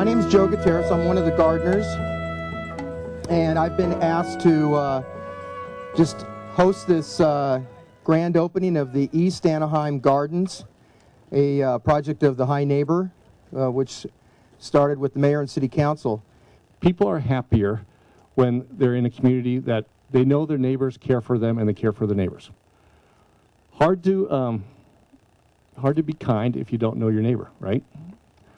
My name is Joe Gutierrez. I'm one of the gardeners, and I've been asked to just host this grand opening of the East Anaheim Gardens, a project of the High Neighbor, which started with the mayor and city council. People are happier when they're in a community that they know their neighbors care for them and they care for the neighbors. Hard to be kind if you don't know your neighbor, right?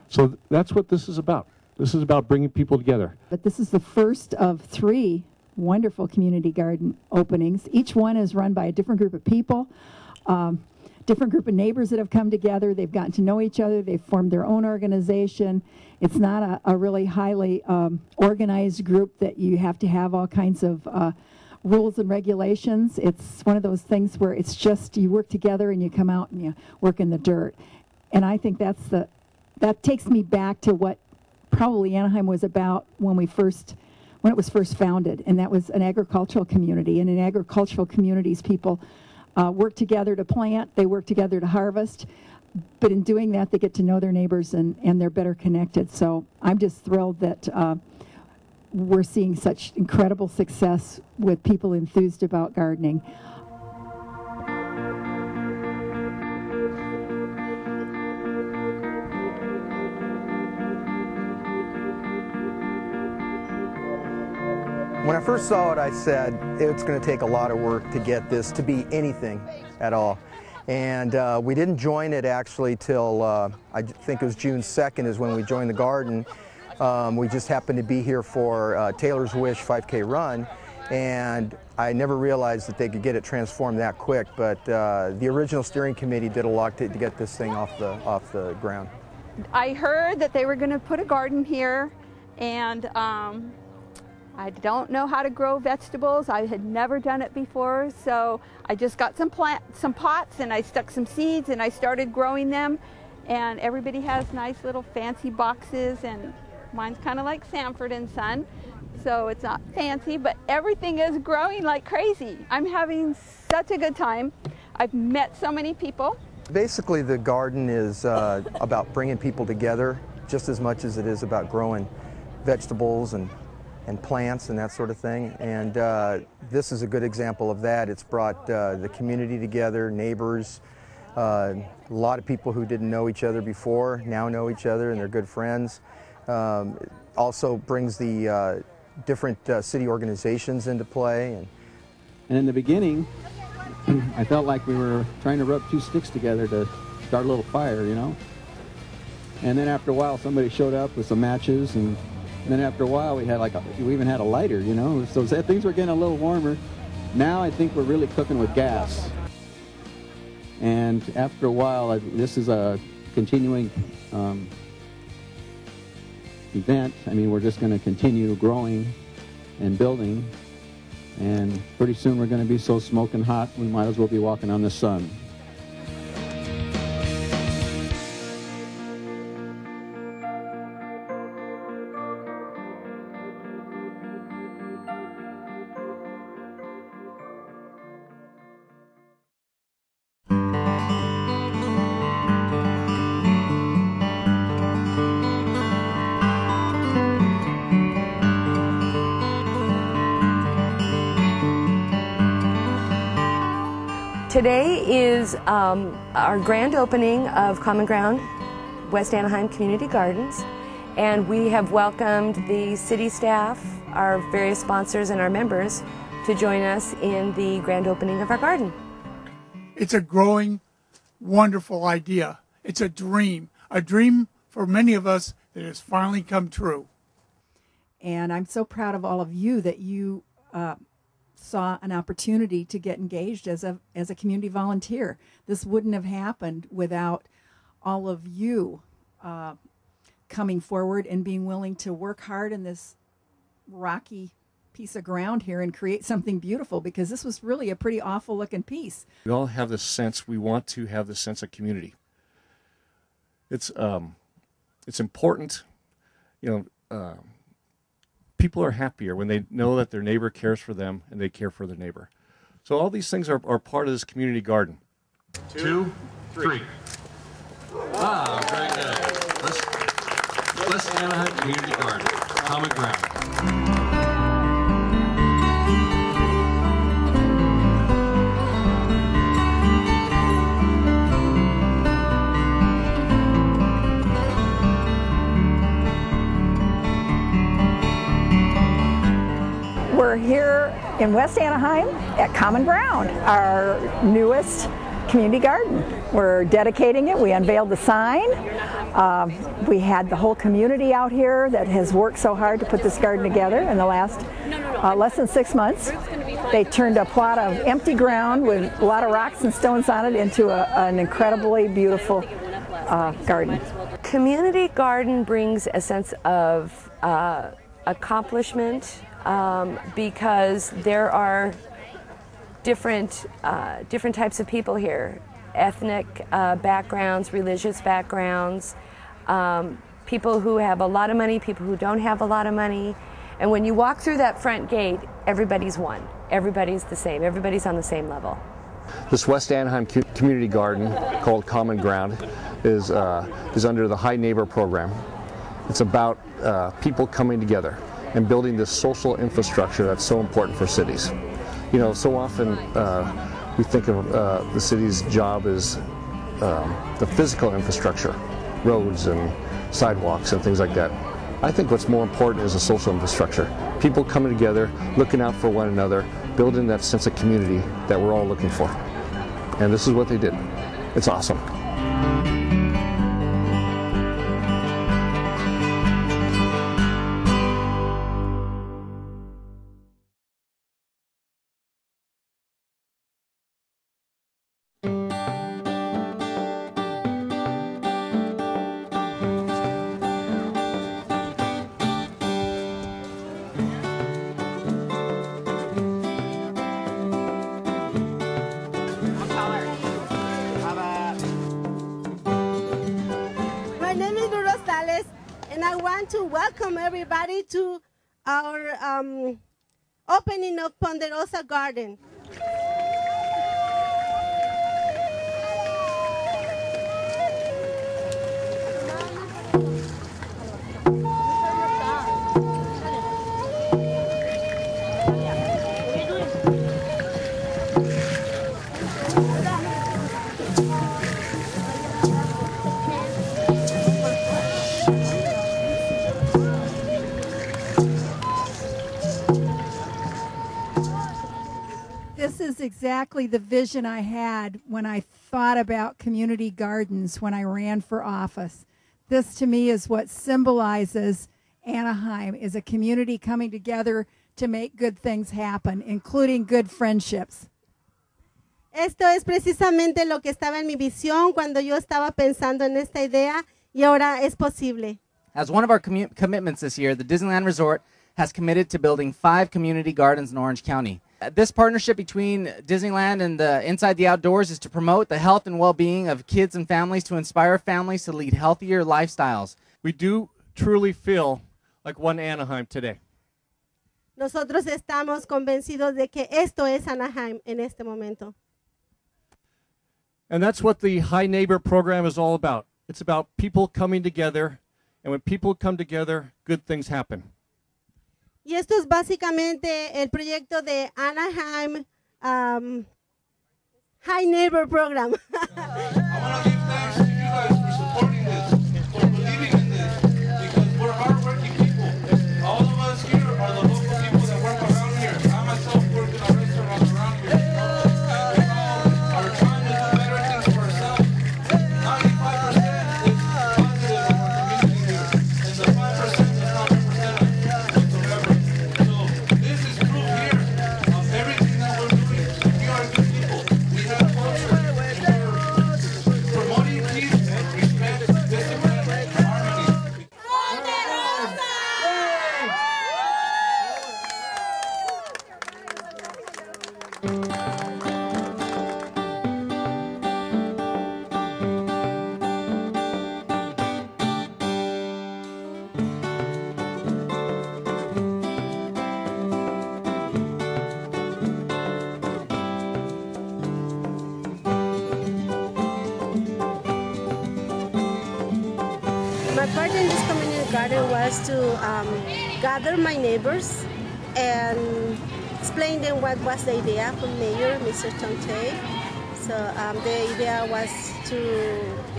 So that's what this is about. This is about bringing people together. But this is the first of 3 wonderful community garden openings. Each one is run by a different group of people, different group of neighbors that have come together. They've gotten to know each other. They've formed their own organization. It's not a really highly organized group that you have to have all kinds of rules and regulations. It's one of those things where it's just you work together and you come out and you work in the dirt. And I think that takes me back to what probably Anaheim was about when it was first founded, and that was an agricultural community. And in agricultural communities, people work together to plant, they work together to harvest, but in doing that, they get to know their neighbors and they're better connected. So I'm just thrilled that we're seeing such incredible success with people enthused about gardening. When I first saw it, I said it's going to take a lot of work to get this to be anything at all. And we didn't join it actually till I think it was June 2nd is when we joined the garden. We just happened to be here for Taylor's Wish 5K run, and I never realized that they could get it transformed that quick. But the original steering committee did a lot to get this thing off the ground. I heard that they were going to put a garden here, and I don't know how to grow vegetables. I had never done it before, so I just got some pots and I stuck some seeds and I started growing them. And everybody has nice little fancy boxes, and mine's kind of like Sanford and Son, so it's not fancy, but everything is growing like crazy. I'm having such a good time. I've met so many people. Basically, the garden is about bringing people together just as much as it is about growing vegetables and plants and that sort of thing. And this is a good example of that. It's brought the community together, neighbors, a lot of people who didn't know each other before now know each other and they're good friends. It also brings the different city organizations into play. And in the beginning, I felt like we were trying to rub 2 sticks together to start a little fire, you know. And then after a while, somebody showed up with some matches, and then after a while, we even had a lighter, you know. So things were getting a little warmer. Now I think we're really cooking with gas. And after a while, this is a continuing event. I mean, we're just going to continue growing and building, and pretty soon we're going to be so smoking hot we might as well be walking on the sun. Today is our grand opening of Common Ground West Anaheim Community Gardens, and we have welcomed the city staff, our various sponsors, and our members to join us in the grand opening of our garden. It's a growing, wonderful idea. It's a dream for many of us that has finally come true. And I'm so proud of all of you that you saw an opportunity to get engaged as a community volunteer. This wouldn't have happened without all of you coming forward and being willing to work hard in this rocky piece of ground here and create something beautiful, because this was really a pretty awful looking piece. We all have this sense, we want to have this sense of community. It's important, you know, people are happier when they know that their neighbor cares for them and they care for their neighbor. So all these things are part of this community garden. 2, 3. Wow, very good. West Anaheim Community Garden, Common Ground. We're here in West Anaheim at Common Ground, our newest community garden. We're dedicating it. We unveiled the sign. We had the whole community out here that has worked so hard to put this garden together in the last less than 6 months. They turned a plot of empty ground with a lot of rocks and stones on it into an incredibly beautiful garden. Community garden brings a sense of accomplishment because there are different types of people here, ethnic backgrounds, religious backgrounds, people who have a lot of money, people who don't have a lot of money. And when you walk through that front gate, everybody's one. Everybody's the same. Everybody's on the same level. This West Anaheim community garden called Common Ground is under the High Neighbor program. It's about people coming together and building this social infrastructure that's so important for cities. You know, so often we think of the city's job as the physical infrastructure, roads and sidewalks and things like that. I think what's more important is the social infrastructure. People coming together, looking out for one another, building that sense of community that we're all looking for. And this is what they did. It's awesome. And I want to welcome everybody to our opening of Ponderosa Garden. This is exactly the vision I had when I thought about community gardens when I ran for office. This to me is what symbolizes Anaheim, is a community coming together to make good things happen, including good friendships. Esto es precisamente lo que estaba en mi visión cuando yo estaba pensando en esta idea y ahora es posible. As one of our commitments this year, the Disneyland Resort has committed to building 5 community gardens in Orange County. This partnership between Disneyland and Inside the Outdoors is to promote the health and well-being of kids and families, to inspire families to lead healthier lifestyles. We do truly feel like one Anaheim today. Nosotros estamos convencidos de que esto es Anaheim en este momento. And that's what the High Neighbor program is all about. It's about people coming together, and when people come together, good things happen. Y esto es básicamente el proyecto de Anaheim High Neighbor Program. My part in this garden was to gather my neighbors and explain them what was the idea from Mayor Mr. Tonte. So the idea was to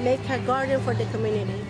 make a garden for the community.